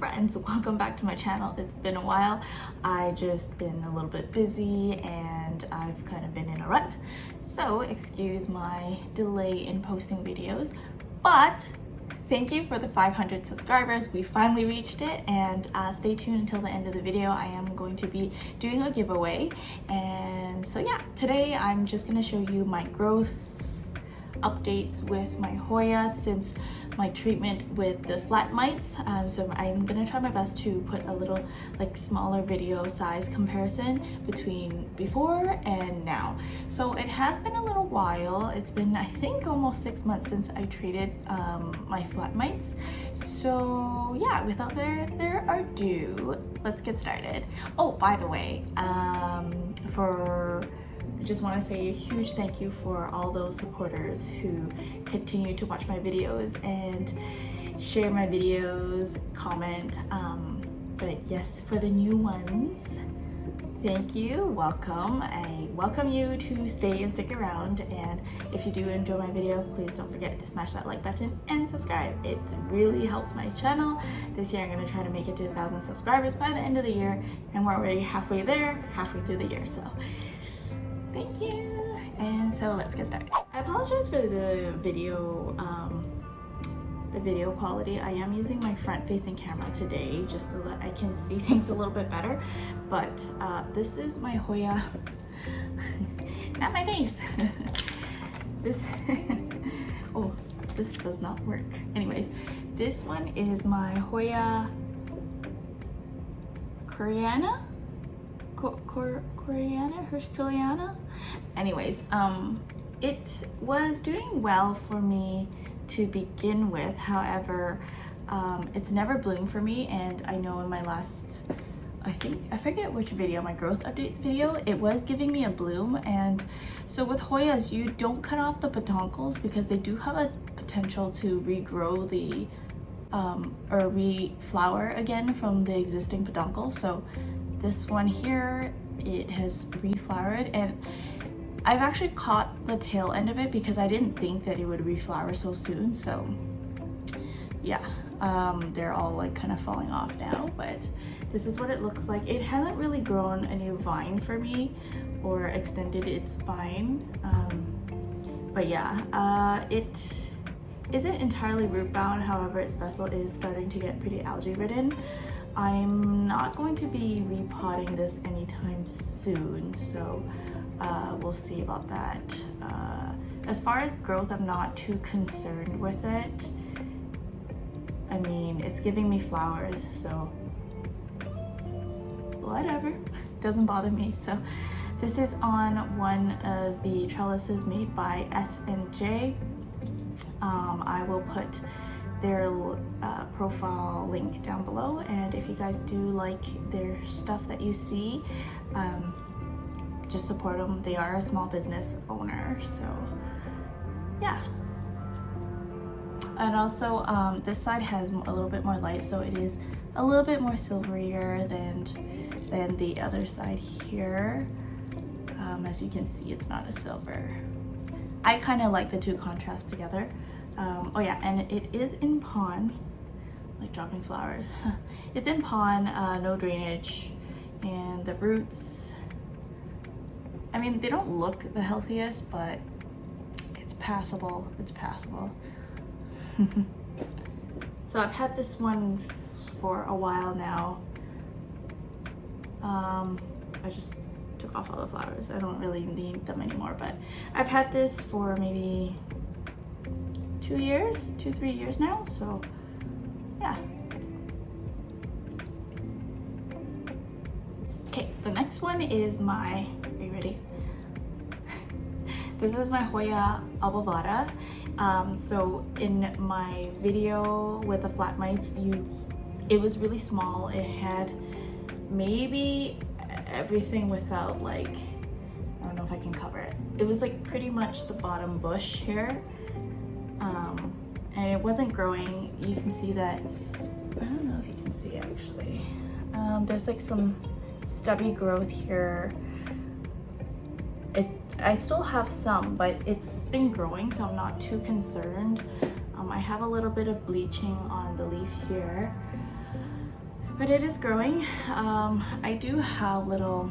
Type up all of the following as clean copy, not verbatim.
friends, welcome back to my channel. It's been a while. I just been a little bit busy and I've kind of been in a rut, so excuse my delay in posting videos, but thank you for the 500 subscribers. We finally reached it, and stay tuned until the end of the video. I am going to be doing a giveaway, and so yeah, today I'm just going to show you my growth updates with my Hoya since my treatment with the flat mites. So I'm gonna try my best to put a little smaller video size comparison between before and now. So it has been a little while. It's been, I think, almost 6 months since I treated my flat mites. So yeah, without further ado, let's get started. Oh, by the way, I just want to say a huge thank you for all those supporters who continue to watch my videos and share my videos, comment. But yes, for the new ones, thank you, welcome. I welcome you to stay and stick around, and if you do enjoy my video, please don't forget to smash that like button and subscribe. It really helps my channel. This year I'm going to try to make it to 1,000 subscribers by the end of the year, and we're already halfway there, halfway through the year, so thank you. And so let's get started. I apologize for the video quality. I am using my front-facing camera today just so that I can see things a little bit better. But this is my Hoya, not my face. This oh, this does not work. Anyways, this one is my Hoya koreana. Koreana. Anyways, it was doing well for me to begin with. However, it's never bloomed for me, and I know in my last, I forget which video, my growth updates video, it was giving me a bloom. And so with Hoyas, you don't cut off the peduncles because they do have a potential to regrow the or reflower again from the existing peduncles. So this one here, it has reflowered, and I've actually caught the tail end of it because I didn't think that it would reflower so soon. So yeah, they're all kind of falling off now, but this is what it looks like. It hasn't really grown a new vine for me or extended its vine, but yeah, it isn't entirely root bound. However, its vessel is starting to get pretty algae ridden. I'm not going to be repotting this anytime soon, so we'll see about that. As far as growth, I'm not too concerned with it. I mean, it's giving me flowers, so whatever, doesn't bother me. So this is on one of the trellises made by S&J. I will put their profile link down below, and if you guys do like their stuff that you see, just support them. They are a small business owner, so yeah. And also this side has a little bit more light, so it is a little bit more silverier than the other side here. As you can see, it's not a silver. I kind of like the two contrasts together. Oh yeah, and it is in pond, like dropping flowers. It's in pond, no drainage, and the roots, I mean, they don't look the healthiest, but it's passable. It's passable. So I've had this one for a while now. I just took off all the flowers. I don't really need them anymore, but I've had this for maybe 2 years, 2-3 years now, so yeah. Okay, the next one is my, are you ready? This is my Hoya obovata. So in my video with the flat mites, it was really small. It had maybe everything without I don't know if I can cover it. It was pretty much the bottom bush here. And it wasn't growing. You can see that, I don't know if you can see actually. There's some stubby growth here. I still have some, but it's been growing, so I'm not too concerned. I have a little bit of bleaching on the leaf here. but it is growing. I do have little,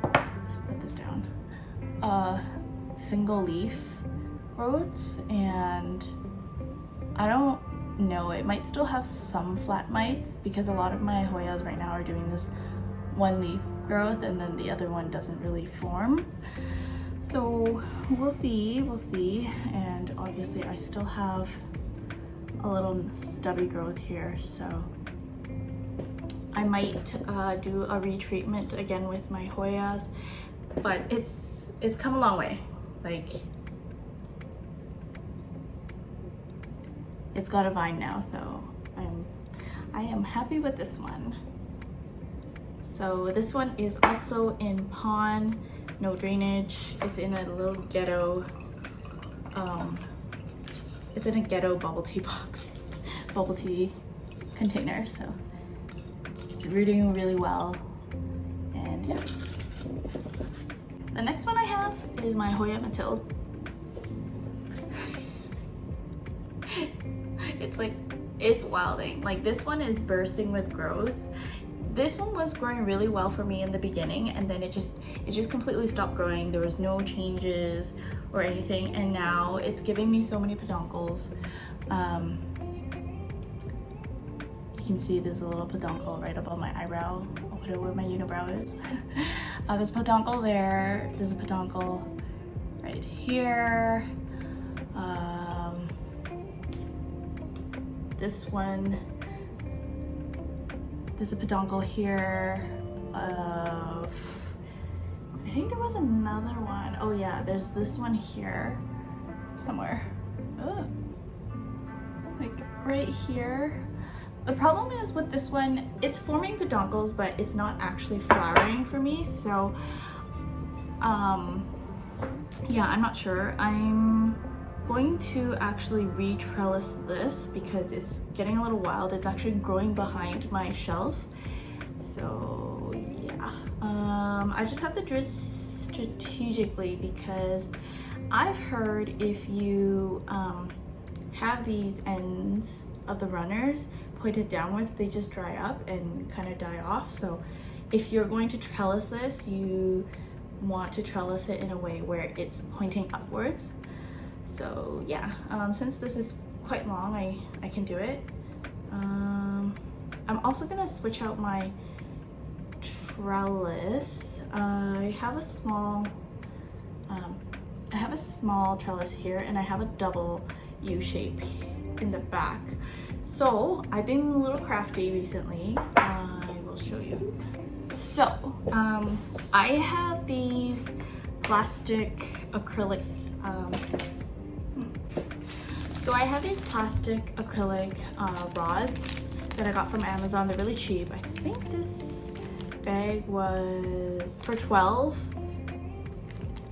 let's put this down, single leaf growths, and I don't know, it might still have some flat mites because a lot of my Hoyas right now are doing this one leaf growth and then the other one doesn't really form. So we'll see. And obviously I still have a little stubby growth here, so I might do a retreatment again with my Hoyas, but it's come a long way. Like, it's got a vine now, so I am happy with this one. So this one is also in pond, no drainage. It's in a little ghetto, it's in a ghetto bubble tea box, bubble tea container. So it's doing really well. And yeah. The next one I have is my Hoya Matilda. It's wilding. Like, this one is bursting with growth. This one was growing really well for me in the beginning, and then it just completely stopped growing. There was no changes or anything, and now it's giving me so many peduncles. You can see there's a little peduncle right above my eyebrow, or whatever my unibrow is. There's a peduncle there. There's a peduncle right here. This one, there's a peduncle here. I think there was another one. Oh yeah, there's this one here somewhere. Oh, like right here. The problem is with this one, it's forming peduncles, but it's not actually flowering for me. So, yeah, I'm not sure. I'm going to actually re-trellis this because it's getting a little wild. It's actually growing behind my shelf. So yeah, I just have to do it strategically because I've heard if you have these ends of the runners pointed downwards, they just dry up and kind of die off. So if you're going to trellis this, you want to trellis it in a way where it's pointing upwards. So yeah, since this is quite long, I can do it. I'm also gonna switch out my trellis. I have a small trellis here, and I have a double U shape in the back. So I've been a little crafty recently. I will show you. So I have these plastic acrylic rods that I got from Amazon. They're really cheap. I think this bag was for 12.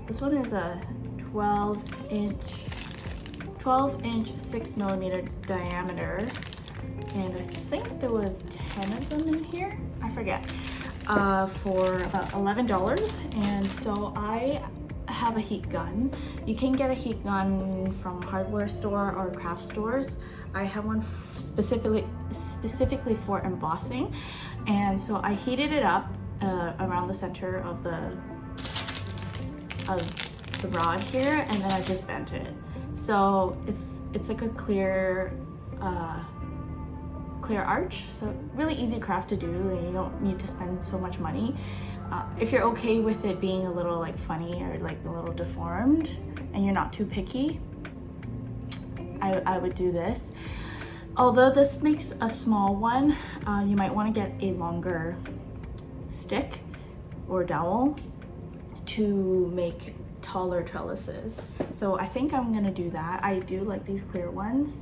This one is a 12 inch 6mm diameter, and I think there was 10 of them in here, I forget, for about $11. And so I have a heat gun. You can get a heat gun from hardware store or craft stores. I have one specifically for embossing, and so I heated it up around the center of the rod here, and then I just bent it. So it's like a clear arch, so really easy craft to do. You don't need to spend so much money. If you're okay with it being a little like funny or like a little deformed and you're not too picky, I would do this. Although this makes a small one, you might want to get a longer stick or dowel to make taller trellises. So I think I'm gonna do that. I do like these clear ones,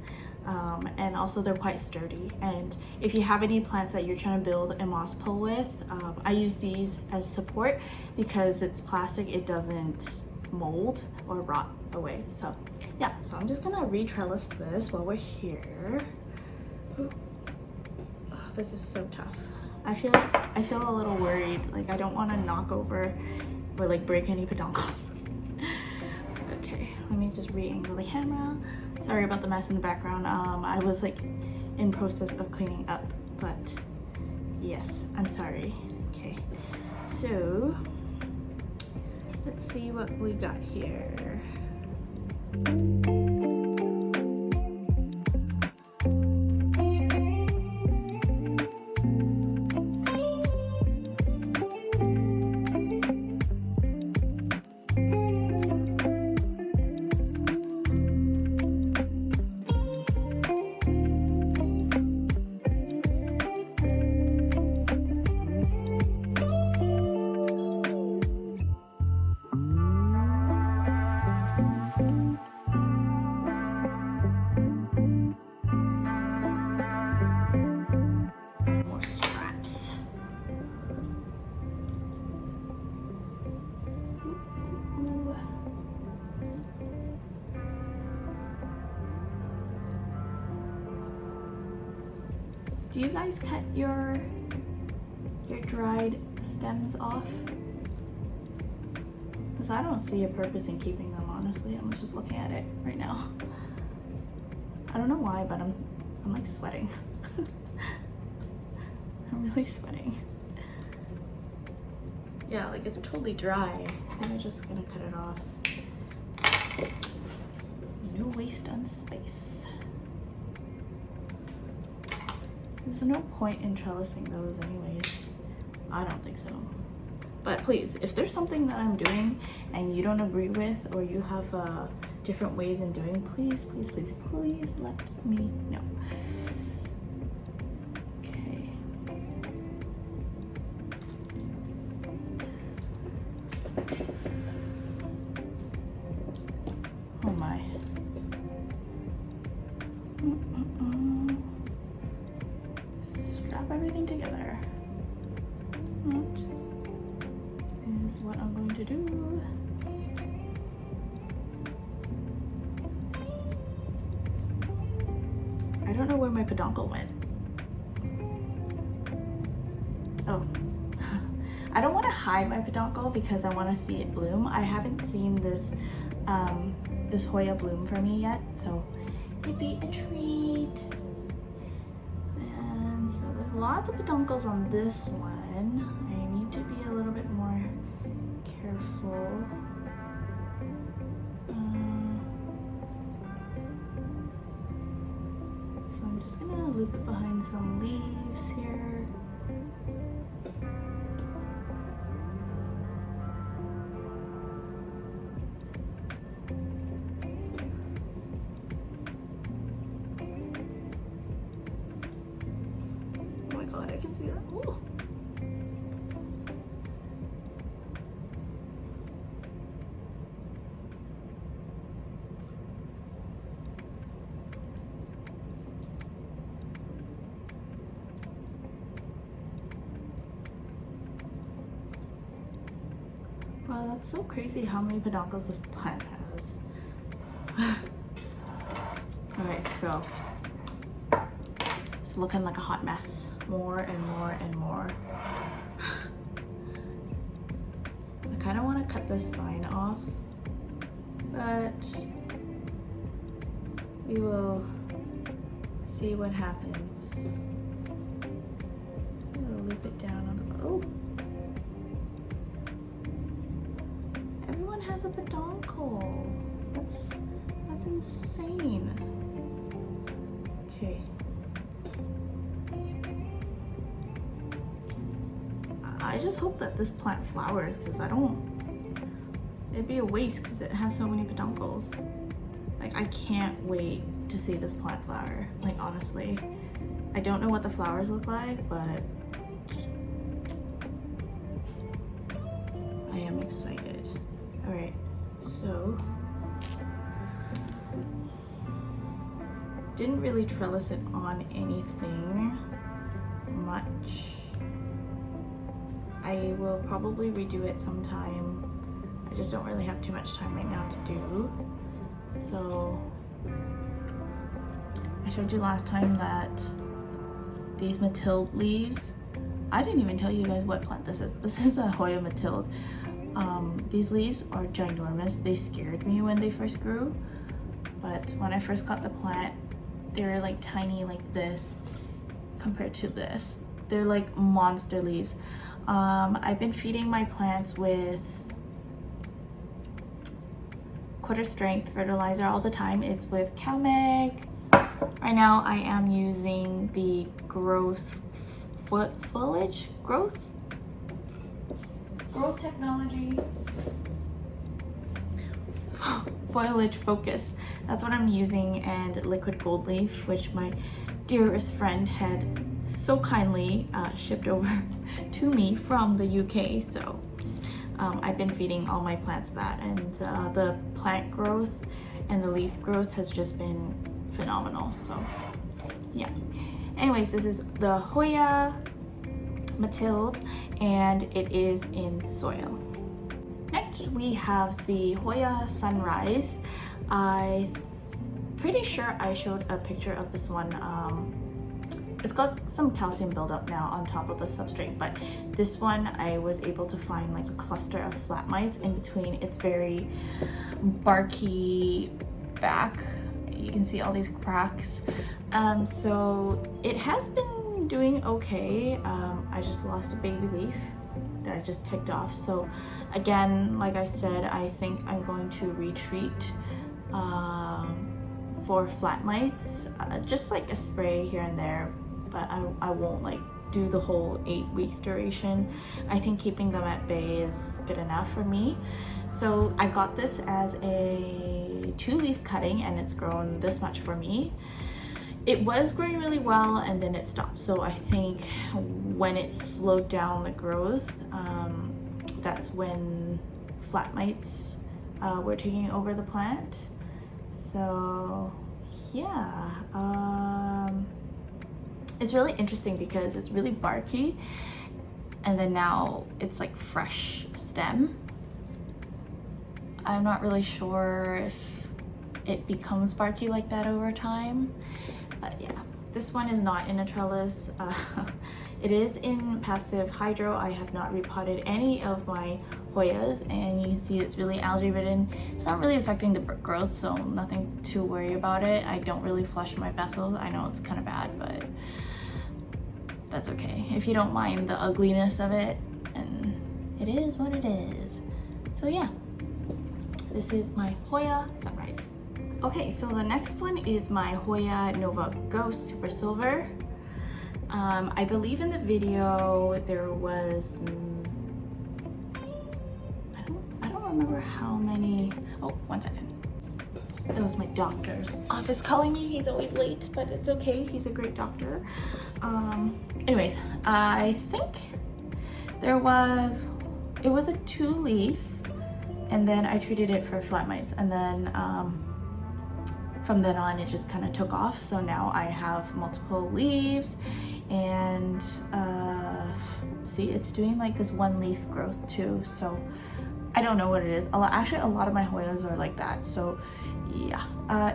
and also they're quite sturdy. And if you have any plants that you're trying to build a moss pole with, I use these as support because it's plastic. It doesn't mold or rot away. So yeah, so I'm just gonna re-trellis this while we're here. Oh, this is so tough. I feel a little worried. Like I don't want to knock over or like break any peduncles. Okay, let me just re-angle the camera. Sorry about the mess in the background. I was like in process of cleaning up, but Yes, I'm sorry. Okay, so let's see what we got here. Do you guys cut your dried stems off? Because I don't see a purpose in keeping them, honestly. I'm just looking at it right now. I don't know why, but I'm like sweating. I'm really sweating. Yeah, like it's totally dry. I think I'm just gonna cut it off. No waste on space. There's no point in trellising those anyways. I don't think so. But please, if there's something that I'm doing and you don't agree with, or you have different ways in doing, please, please, please, please let me know. Okay. Oh my. Strap everything together. That is what I'm going to do. I don't know where my peduncle went. Oh. I don't want to hide my peduncle because I want to see it bloom. I haven't seen this this Hoya bloom for me yet, so it'd be a treat. And so there's lots of peduncles on this one. I need to be a little bit more careful. So I'm just gonna loop it behind some leaves here. I can see that. Ooh. Wow, that's so crazy how many peduncles this plant has. Alright, so it's looking like a hot mess. More and more and more. I kind of want to cut this vine off, but we will see what happens. I'm gonna loop it down on the oh. Everyone has a peduncle. That's insane. Okay. I just hope that this plant flowers because it'd be a waste because it has so many peduncles. Like, I can't wait to see this plant flower. Like, honestly, I don't know what the flowers look like, but I am excited. All right, so didn't really trellis it on anything much. I will probably redo it sometime. I just don't really have too much time right now to do. So I showed you last time that these Matilda leaves, I didn't even tell you guys what plant this is. This is a Hoya Matilda. These leaves are ginormous. They scared me when they first grew, but when I first got the plant, they were like tiny like this compared to this. They're like monster leaves. I've been feeding my plants with quarter strength fertilizer all the time. It's with cow milk. Right now I am using the growth technology foliage focus. That's what I'm using, and liquid gold leaf, which my dearest friend had so kindly shipped over to me from the UK. So I've been feeding all my plants that, and the plant growth and the leaf growth has just been phenomenal. So yeah, anyways, this is the Hoya Matilda, and it is in soil. Next we have the Hoya Sunrise. I'm pretty sure I showed a picture of this one. It's got some calcium buildup now on top of the substrate, but this one I was able to find like a cluster of flat mites in between its very barky back. You can see all these cracks. So it has been doing okay. I just lost a baby leaf that I just picked off. So again, like I said, I think I'm going to retreat for flat mites, just like a spray here and there, but I won't like do the whole 8 weeks duration. I think keeping them at bay is good enough for me. So I got this as a 2-leaf cutting, and it's grown this much for me. It was growing really well, and then it stopped. So I think when it slowed down the growth, that's when flat mites were taking over the plant. So yeah, it's really interesting because it's really barky, and then now it's like fresh stem. I'm not really sure if it becomes barky like that over time, but yeah, this one is not in a trellis. It is in passive hydro. I have not repotted any of my Hoyas, and you can see it's really algae ridden. It's not really affecting the growth, so nothing to worry about it. I don't really flush my vessels. I know it's kind of bad, but that's okay if you don't mind the ugliness of it, and it is what it is. So yeah, this is my Hoya Sunrise. Okay, so the next one is my Hoya Nova Ghost Super Silver. I believe in the video there was, I don't remember how many. Oh, 1 second. That was my doctor's office calling me. He's always late, but it's okay. He's a great doctor. Anyways, I think it was a 2-leaf, and then I treated it for flat mites, and then from then on it just kind of took off. So now I have multiple leaves, and see, it's doing like this 1-leaf growth too. So I don't know what it is. Actually, a lot of my Hoyas are like that. So yeah,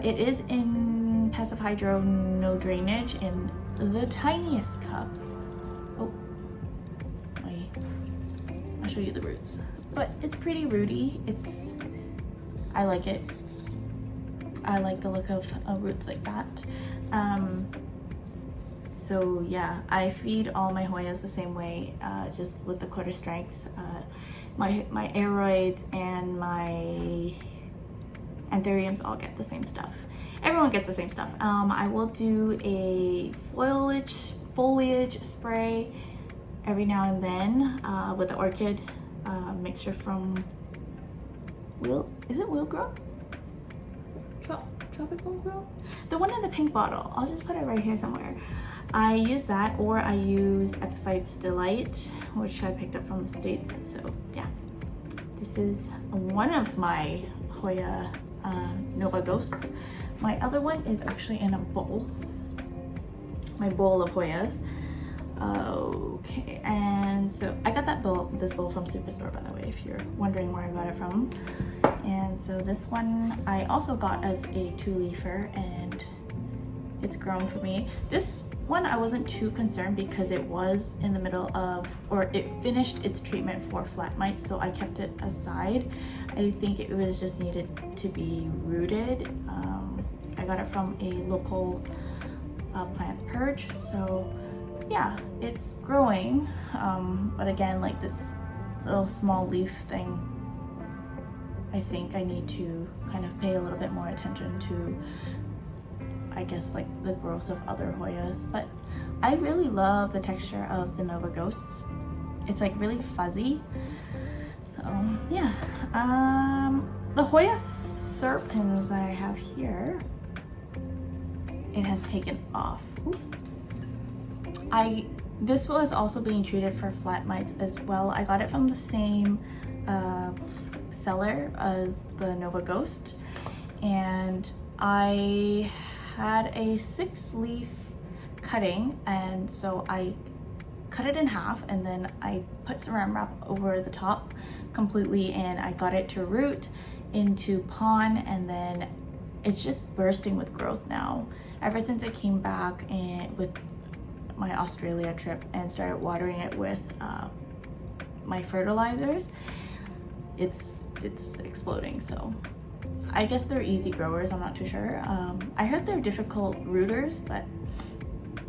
it is in passive hydro, no drainage, in the tiniest cup. Oh, I'll show you the roots, but it's pretty rooty. I like it. I like the look of roots like that. So yeah, I feed all my Hoyas the same way, just with the quarter strength. My aeroids and my anthuriums all get the same stuff. Everyone gets the same stuff. I will do a foliage spray every now and then with the orchid mixture from Wheel Grow? Tropical Grow? The one in the pink bottle. I'll just put it right here somewhere. I use that, or I use Epiphyte's Delight, which I picked up from the States. So yeah, this is one of my Hoya Nova Ghosts. My other one is actually in a bowl. My bowl of Hoyas. Okay, and so I got this bowl from Superstore, by the way, if you're wondering where I got it from. And so this one I also got as a 2-leafer, and it's grown for me. This one I wasn't too concerned because it was in the middle of, or it finished its treatment for flat mites, so I kept it aside. I think it was just needed to be rooted. I got it from a local plant purge, so yeah, it's growing, but again, like this little small leaf thing, I think I need to kind of pay a little bit more attention to, I guess, like the growth of other Hoyas. But I really love the texture of the Nova Ghosts. It's like really fuzzy. So yeah, the Hoya Serpents that I have here, it has taken off. Ooh. This was also being treated for flat mites as well. I got it from the same seller as the Nova Ghost, and I had a 6-leaf cutting, and so I cut it in half and then I put saran wrap over the top completely, and I got it to root into pond, and then it's just bursting with growth now. Ever since I came back and with my Australia trip and started watering it with my fertilizers, it's exploding. So I guess they're easy growers, I'm not too sure. I heard they're difficult rooters, but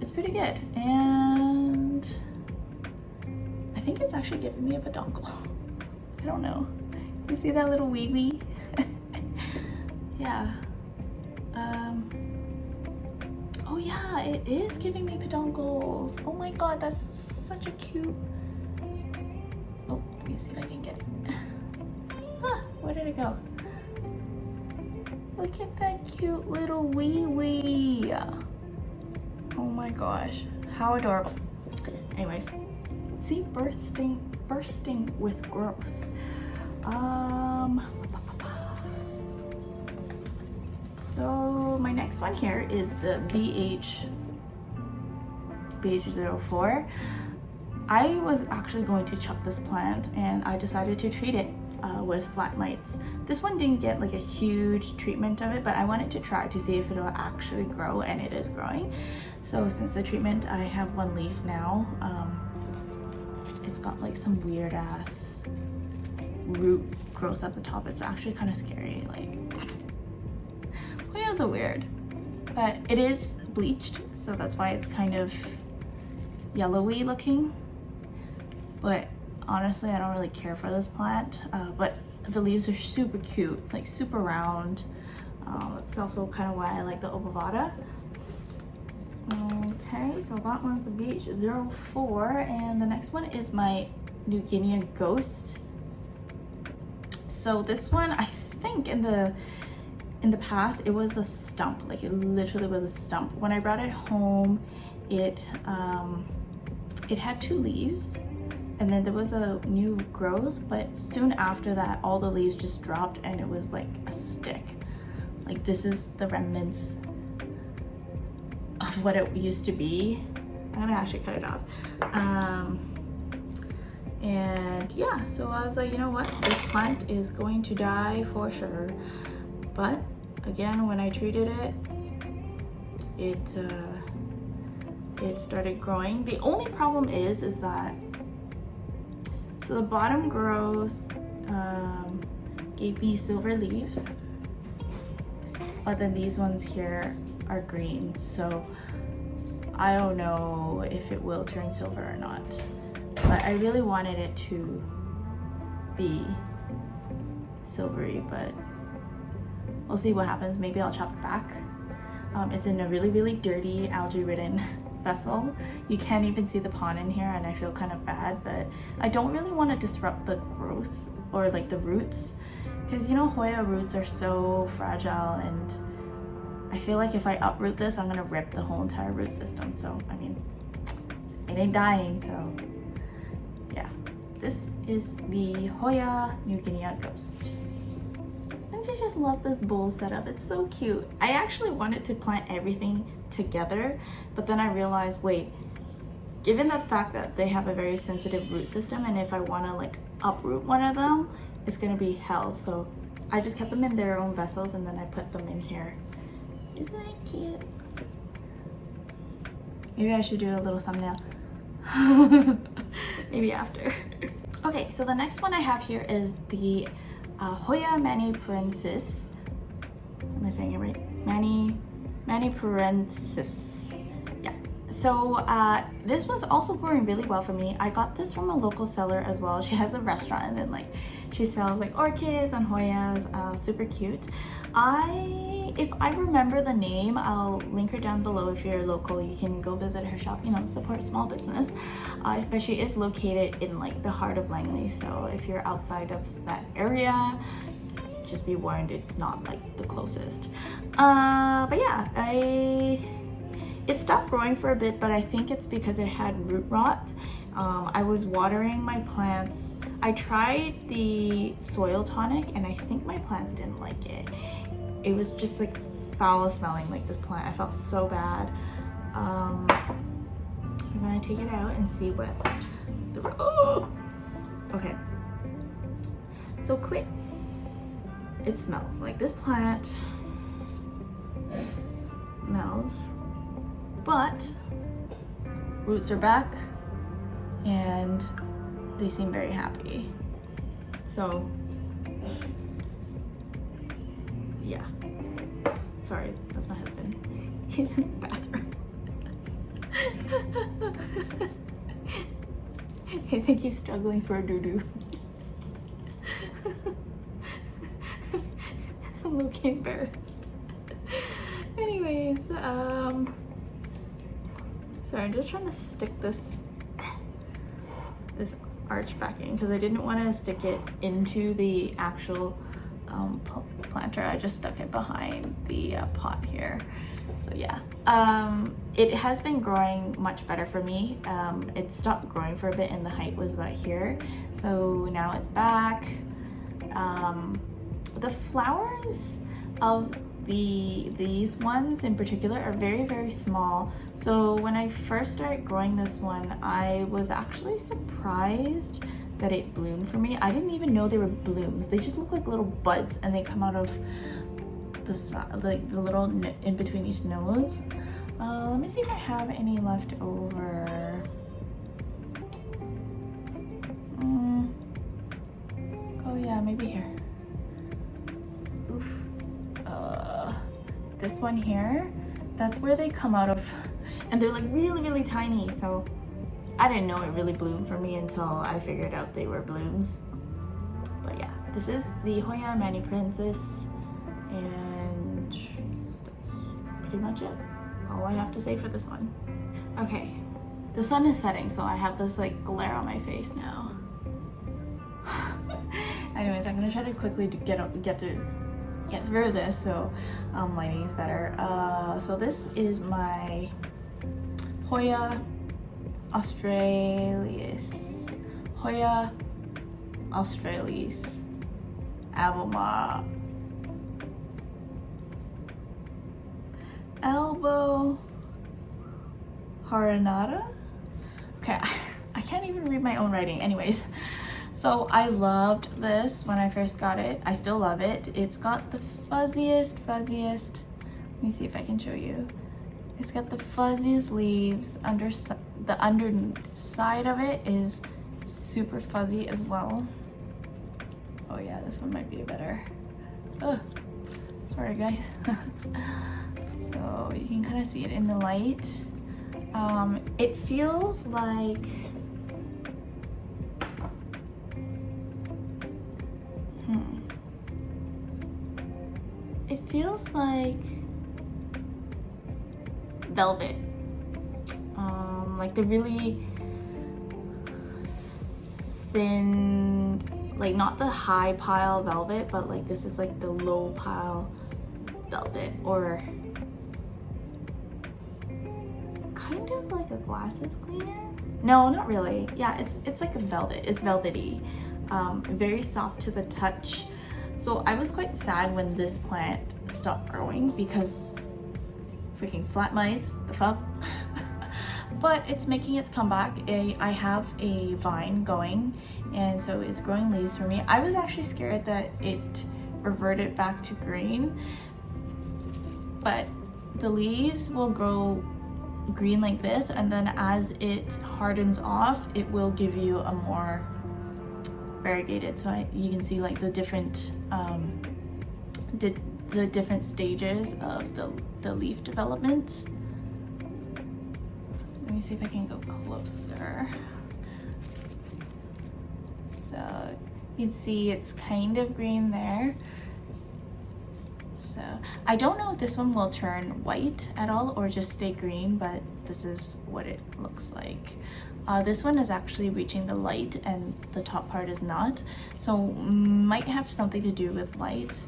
it's pretty good. And I think it's actually giving me a peduncle. I don't know. You see that little wee wee? Yeah. Oh yeah, it is giving me peduncles. Oh my god, that's such a cute... Oh, let me see if I can get it. Ah, where did it go? Look at that cute little wee wee. Oh my gosh, how adorable. Anyways, see, bursting with growth. So my next one here is the BH04. I was actually going to chuck this plant, and I decided to treat it with flat mites. This one didn't get like a huge treatment of it, but I wanted to try to see if it will actually grow, and it is growing. So since the treatment, I have 1 leaf now. It's got like some weird ass root growth at the top. It's actually kind of scary. Like, Hoyas are weird, but it is bleached, so that's why it's kind of yellowy looking. But honestly, I don't really care for this plant, but the leaves are super cute, like super round. That's also kind of why I like the obovata. Okay, so that one's the BH04, and the next one is my New Guinea Ghost. So this one, I think in the past it was a stump, like it literally was a stump. When I brought it home, it had 2 leaves, and then there was a new growth, but soon after that all the leaves just dropped and it was like a stick. Like, this is the remnants of what it used to be. I'm gonna actually cut it off. And yeah, so I was like, you know what, this plant is going to die for sure. But again, when I treated it, it started growing. The only problem is that, so the bottom growth gave me silver leaves, but then these ones here are green. So I don't know if it will turn silver or not, but I really wanted it to be silvery, but we'll see what happens. Maybe I'll chop it back. It's in a really dirty algae-ridden vessel. You can't even see the pond in here, and I feel kind of bad, but I don't really want to disrupt the growth or like the roots, because you know, Hoya roots are so fragile, and I feel like if I uproot this, I'm gonna rip the whole entire root system. So I mean, it ain't dying, so yeah. This is the Hoya New Guinea Ghost. Don't you just love this bowl setup? It's so cute. I actually wanted to plant everything together, but then I realized, wait, given the fact that they have a very sensitive root system, and if I want to like uproot one of them, it's gonna be hell. So I just kept them in their own vessels, and then I put them in here. Isn't it cute? Maybe I should do a little thumbnail. Maybe after. Okay, so the next one I have here is the Hoya maniparensis. Am I saying it right? Maniparensis. Yeah. This was also growing really well for me. I got this from a local seller as well. She has a restaurant, and then like she sells like orchids and Hoyas, super cute. If I remember the name, I'll link her down below. If you're local, you can go visit her shop, you know, support small business. But she is located in like the heart of Langley, so if you're outside of that area, just be warned, it's not like the closest. But yeah, it stopped growing for a bit, but I think it's because it had root rot. I was watering my plants. I tried the soil tonic and I think my plants didn't like it. It was just like foul smelling, like this plant. I felt so bad. I'm gonna take it out and see what okay. So clear. It smells like this plant smells, but roots are back and they seem very happy. So yeah, sorry, that's my husband. He's in the bathroom. I think he's struggling for a doo-doo. I'm looking embarrassed. Anyways, sorry, I'm just trying to stick this arch back in because I didn't want to stick it into the actual planter. I just stuck it behind the pot here. So yeah, it has been growing much better for me. It stopped growing for a bit and the height was about here. So now it's back. The flowers of these ones in particular are very, very small. So when I first started growing this one, I was actually surprised that it bloomed for me. I didn't even know they were blooms. They just look like little buds and they come out of the side, like the little in between each nodes. Let me see if I have any left over. Oh yeah, maybe here. Oof. This one here, that's where they come out of, and they're like really, really tiny. So I didn't know it really bloomed for me until I figured out they were blooms. But yeah, this is the Hoya Mani Princess, and that's pretty much it. All I have to say for this one. Okay, the sun is setting, so I have this like glare on my face now. Anyways, I'm gonna try to quickly get through this so lighting is better. So this is my Hoya australis, Hoya australis, elbow haranada. Okay, I can't even read my own writing. Anyways, so I loved this when I first got it. I still love it. It's got the fuzziest, let me see if I can show you. It's got the fuzziest leaves. The underside of it is super fuzzy as well. Oh yeah, this one might be better. Oh, sorry guys. So you can kind of see it in the light. It feels like velvet, like the really thin, like not the high pile velvet, but like this is like the low pile velvet, or kind of like a glasses cleaner. No, not really. Yeah, it's like a velvet. It's velvety, very soft to the touch. So I was quite sad when this plant stopped growing because freaking flat mites, the fuck. But it's making its comeback. I have a vine going, and so it's growing leaves for me. I was actually scared that it reverted back to green, but the leaves will grow green like this, and then as it hardens off, it will give you a more variegated. So you can see like the different the different stages of the leaf development. me see if I can go closer. So you can see it's kind of green there. So I don't know if this one will turn white at all or just stay green, but this is what it looks like. This one is actually reaching the light and the top part is not. So might have something to do with light,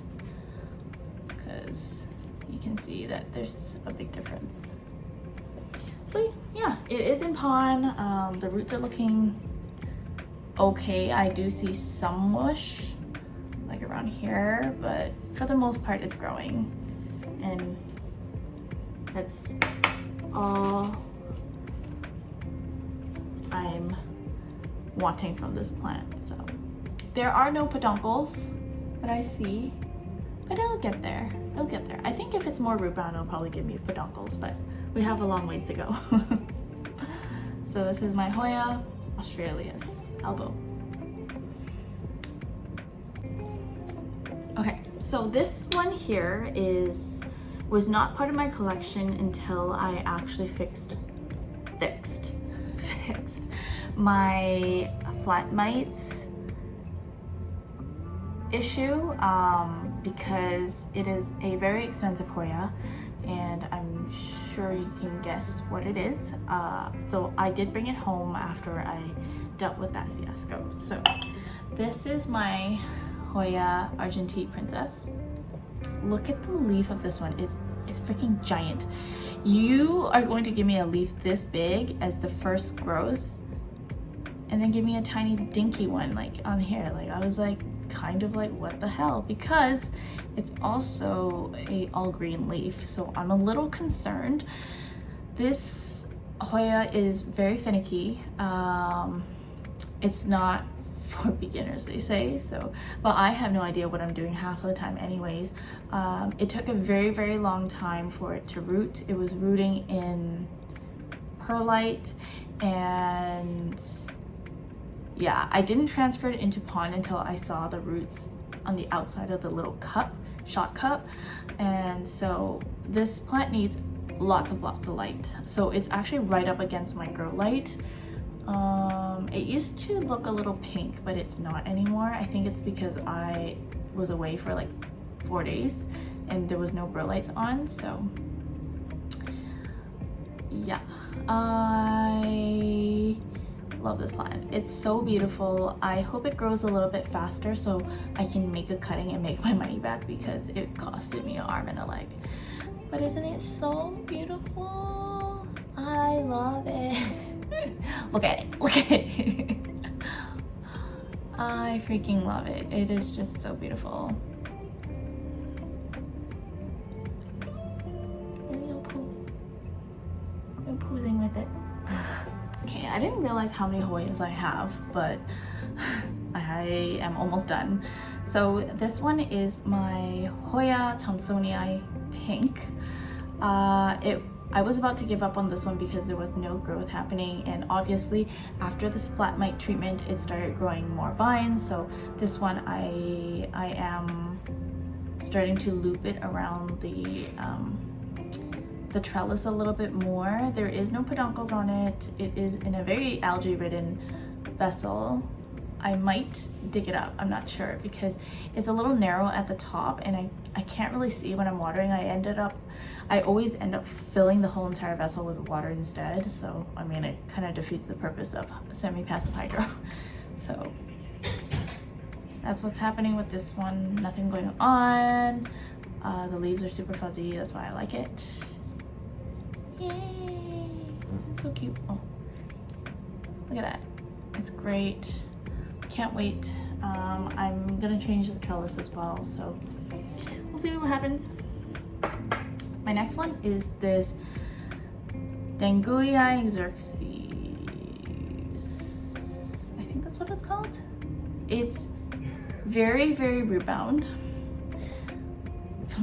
because you can see that there's a big difference. So yeah, it is in pond. The roots are looking okay. I do see some mush like around here, but for the most part it's growing, and that's all I'm wanting from this plant. So there are no peduncles that I see, but it'll get there. It'll get there. I think if it's more root bound, it'll probably give me peduncles, but we have a long ways to go. So this is my Hoya australis elbow. Okay, so this one here was not part of my collection until I actually fixed my flat mites issue, because it is a very expensive Hoya, and I'm sure you can guess what it is. So I did bring it home after I dealt with that fiasco. So this is my Hoya Argentine princess. Look at the leaf of this one. It's freaking giant. You are going to give me a leaf this big as the first growth, and then give me a tiny dinky one like on here. Like, I was like, kind of like, what the hell? Because it's also a all green leaf, so I'm a little concerned. This Hoya is very finicky. It's not for beginners, they say, so, but I have no idea what I'm doing half of the time anyways. It took a very, very long time for it to root. It was rooting in perlite, and yeah, I didn't transfer it into pond until I saw the roots on the outside of the little cup, shot cup. And so this plant needs lots of light. So it's actually right up against my grow light. It used to look a little pink, but it's not anymore. I think it's because I was away for like 4 days and there was no grow lights on. So yeah, I love this plant. It's so beautiful. I hope it grows a little bit faster so I can make a cutting and make my money back, because it costed me an arm and a leg. But isn't it so beautiful? I love it. Look at it, look at it. I freaking love it. It is just so beautiful. I'm posing with it. Okay, I didn't realize how many Hoyas I have, but I am almost done. So this one is my Hoya Thomsonia pink. I was about to give up on this one because there was no growth happening, and obviously after this flat mite treatment it started growing more vines. So this one I am starting to loop it around the trellis a little bit more. There is no peduncles on it. It is in a very algae ridden vessel. I might dig it up, I'm not sure, because it's a little narrow at the top and I can't really see when I'm watering. I always end up filling the whole entire vessel with water instead. So I mean, it kind of defeats the purpose of semi-passive hydro. So that's what's happening with this one. Nothing going on. The leaves are super fuzzy, that's why I like it. Yay! It's so cute. Oh, look at that. It's great. Can't wait. I'm gonna change the trellis as well, so we'll see what happens. My next one is this Guinea xerxes. I think that's what it's called. It's very, very root bound.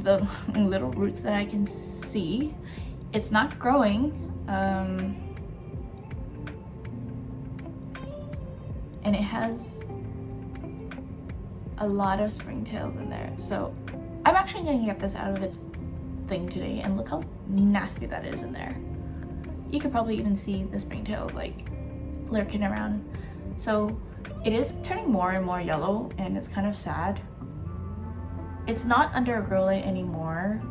The little roots that I can see, it's not growing. And it has a lot of springtails in there. So I'm actually gonna get this out of its thing today, and look how nasty that is in there. you could probably even see the springtails like lurking around. So it is turning more and more yellow, and it's kind of sad. It's not under a grow light anymore,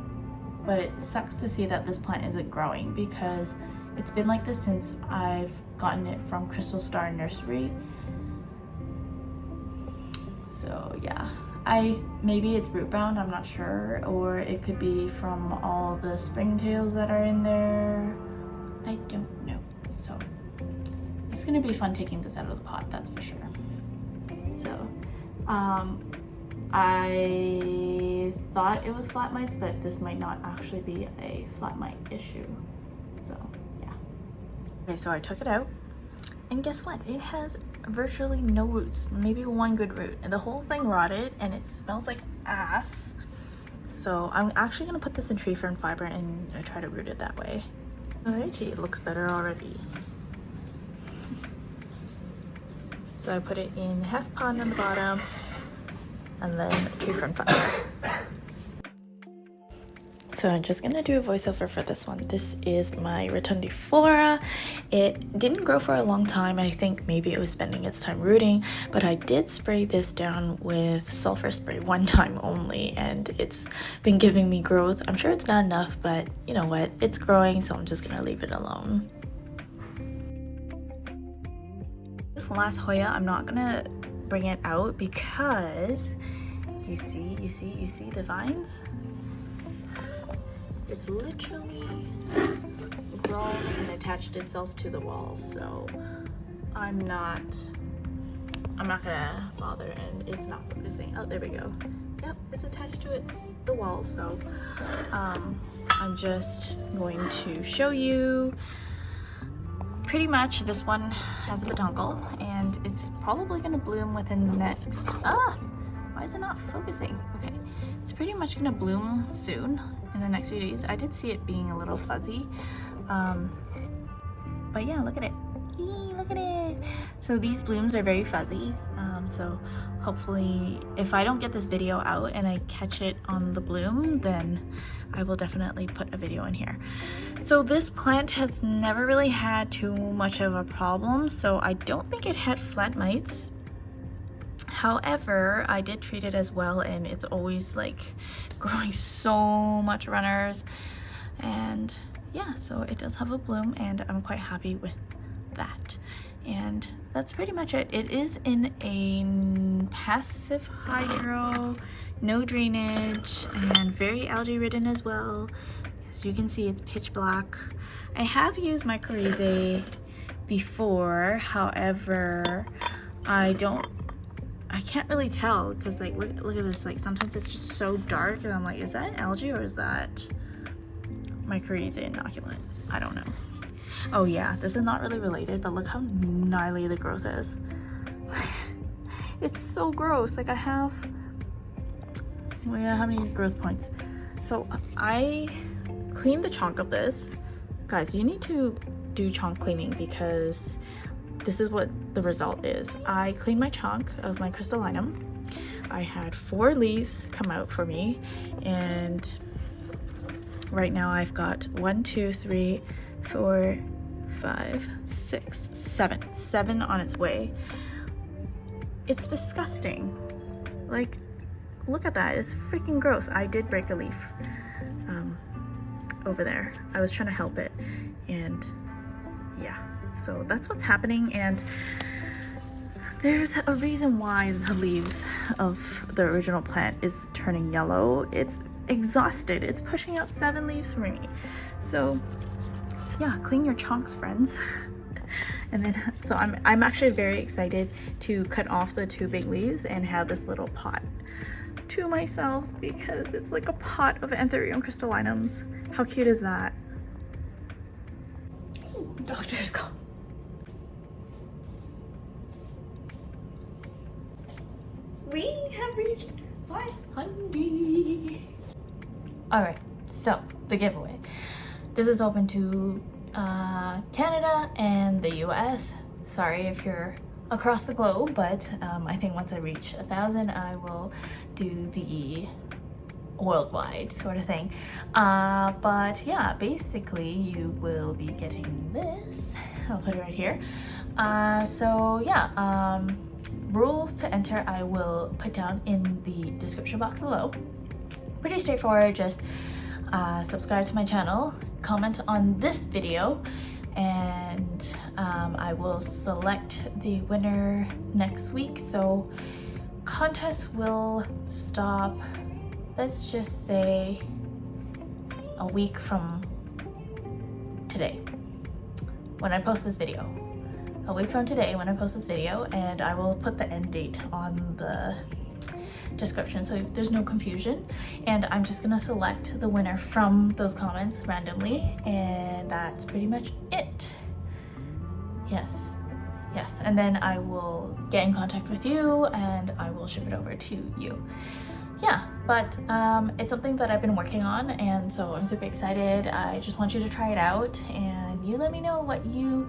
but it sucks to see that this plant isn't growing because it's been like this since I've gotten it from Crystal Star Nursery. So yeah, maybe it's root bound, I'm not sure, or it could be from all the springtails that are in there. I don't know. So it's gonna be fun taking this out of the pot, that's for sure. So I thought it was flat mites, but this might not actually be a flat mite issue. So yeah. Okay, so I took it out, and guess what? It has virtually no roots, maybe one good root, and the whole thing rotted, and it smells like ass. So I'm actually gonna put this in tree fern fiber and try to root it that way. Alrighty, it looks better already. So I put it in half pond on the bottom, and then tree fern fiber. So I'm just gonna do a voiceover for this one. This is my rotundiflora. It didn't grow for a long time. I think maybe it was spending its time rooting, but I did spray this down with sulfur spray one time only, and it's been giving me growth. I'm sure it's not enough, but you know what? It's growing, so I'm just gonna leave it alone. This last Hoya, I'm not gonna bring it out because you see the vines? It's literally grown and attached itself to the walls, so I'm not gonna bother, and it's not focusing. Oh, there we go. Yep, it's attached to the wall, so I'm just going to show you. Pretty much this one has a peduncle, and it's probably gonna bloom within the next, why is it not focusing? Okay, it's pretty much gonna bloom soon in the next few days. I did see it being a little fuzzy, but yeah, look at it. Look at it. So these blooms are very fuzzy, so hopefully if I don't get this video out and I catch it on the bloom, then I will definitely put a video in here. So this plant has never really had too much of a problem, so I don't think it had flat mites. However, I did treat it as well, and it's always like growing so much runners, and yeah, so it does have a bloom, and I'm quite happy with that. And that's pretty much it. It is in a passive hydro, no drainage, and very algae ridden as well. As you can see, it's pitch black. I have used mycorrhizae before, however, I can't really tell because like look at this, like sometimes it's just so dark and I'm like, is that algae or is that mycorrhizae inoculant? I don't know. Oh yeah, this is not really related, but look how gnarly the growth is. It's so gross. Like I have, how many growth points? So I cleaned the chunk of this. Guys, you need to do chunk cleaning because this is what the result is. I cleaned my chunk of my crystallinum. I had 4 leaves come out for me, and right now I've got 1, 2, 3, 4, 5, 6, 7 on its way. It's disgusting. Like, look at that. It's freaking gross. I did break a leaf over there. I was trying to help it, and yeah, so that's what's happening. And there's a reason why the leaves of the original plant is turning yellow. It's exhausted. It's pushing out 7 leaves for me. So yeah, clean your chunks, friends. And then, so I'm actually very excited to cut off the 2 big leaves and have this little pot to myself because it's like a pot of anthurium crystallinums. How cute is that? Ooh, doctor's call. We have reached 500. All right, so the giveaway. This is open to Canada and the US. Sorry if you're across the globe, but I think once I reach 1,000, I will do the worldwide sort of thing. But yeah, basically you will be getting this. I'll put it right here. So yeah, rules to enter I will put down in the description box below. Pretty straightforward. Just subscribe to my channel, comment on this video, and I will select the winner next week. So contest will stop, let's just say, a week from today when I post this video. A week from today when I post this video, and I will put the end date on the description so there's no confusion. And I'm just gonna select the winner from those comments randomly, and that's pretty much it. Yes, and then I will get in contact with you and I will ship it over to you. Yeah, but it's something that I've been working on, and so I'm super excited. I just want you to try it out, and you let me know what you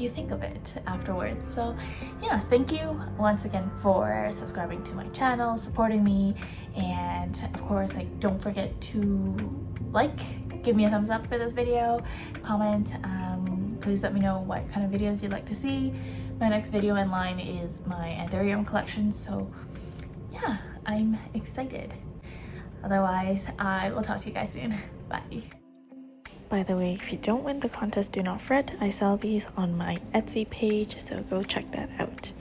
think of it afterwards. So yeah, thank you once again for subscribing to my channel, supporting me, and of course, like, don't forget to give me a thumbs up for this video, comment, please let me know what kind of videos you'd like to see. My next video in line is my anthurium collection, so yeah, I'm excited. Otherwise, I will talk to you guys soon. Bye. By the way, if you don't win the contest, do not fret. I sell these on my Etsy page, so go check that out.